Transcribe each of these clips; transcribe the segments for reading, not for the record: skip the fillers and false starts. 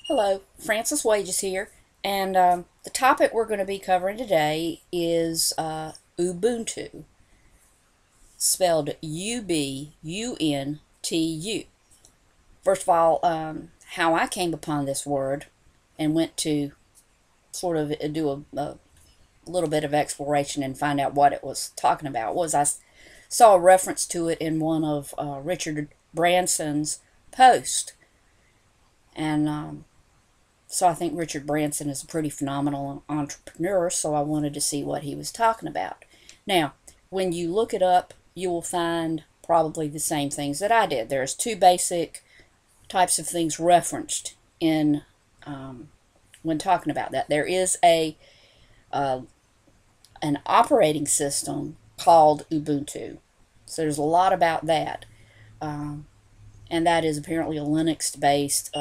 Hello, Francis Wages here, and the topic we're going to be covering today is Ubuntu, spelled Ubuntu. First of all, how I came upon this word and went to sort of do a little bit of exploration and find out what it was talking about was I saw a reference to it in one of Richard Branson's posts, and so I think Richard Branson is a pretty phenomenal entrepreneur, so I wanted to see what he was talking about. Now, when you look it up, you will find probably the same things that I did. There's two basic types of things referenced in when talking about that. There is an operating system called Ubuntu. So there's a lot about that. And that is apparently a Linux-based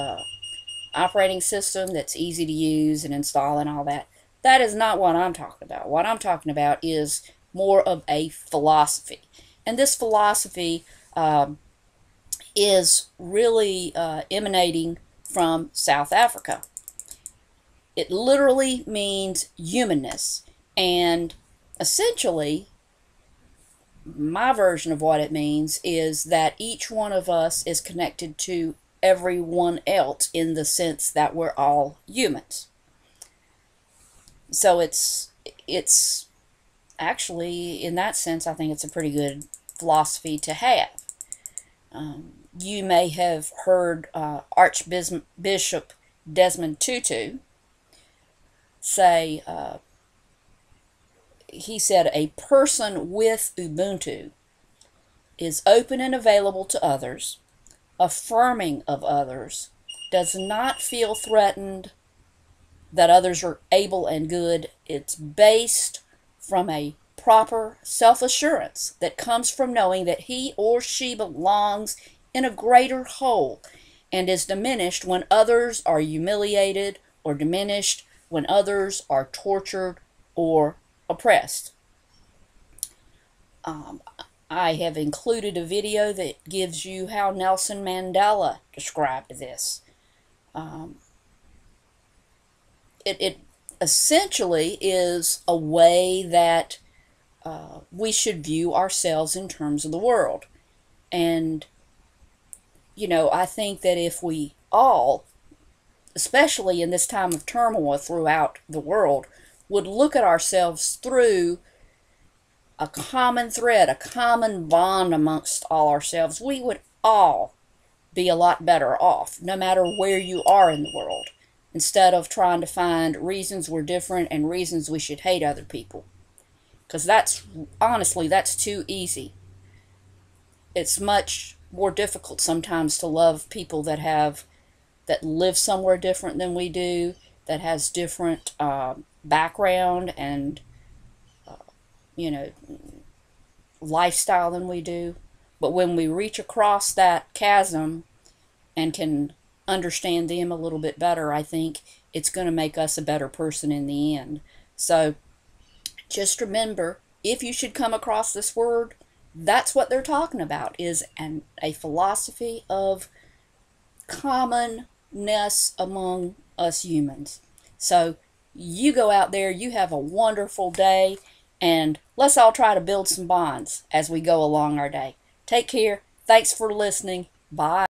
operating system that's easy to use and install and all that. That is not what I'm talking about. What I'm talking about is more of a philosophy. And this philosophy is really emanating from South Africa. It literally means humanness. And essentially, my version of what it means is that each one of us is connected to everyone else in the sense that we're all humans. So it's actually, in that sense, I think it's a pretty good philosophy to have. You may have heard Archbishop Desmond Tutu say, he said, a person with Ubuntu is open and available to others, affirming of others, does not feel threatened that others are able and good. It's based from a proper self-assurance that comes from knowing that he or she belongs in a greater whole and is diminished when others are humiliated, or diminished when others are tortured or oppressed. I have included a video that gives you how Nelson Mandela described this. It essentially is a way that we should view ourselves in terms of the world. And, you know, I think that if we all, especially in this time of turmoil throughout the world, would look at ourselves through a common thread, a common bond amongst all ourselves, we would all be a lot better off, no matter where you are in the world, instead of trying to find reasons we're different and reasons we should hate other people. Because honestly, that's too easy. It's much more difficult sometimes to love people that live somewhere different than we do, that has different background and lifestyle than we do. But when we reach across that chasm and can understand them a little bit better, I think it's going to make us a better person in the end. So just remember, if you should come across this word, that's what they're talking about, is a philosophy of commonness among us humans. So you go out there, you have a wonderful day, and let's all try to build some bonds as we go along our day. Take care. Thanks for listening. Bye.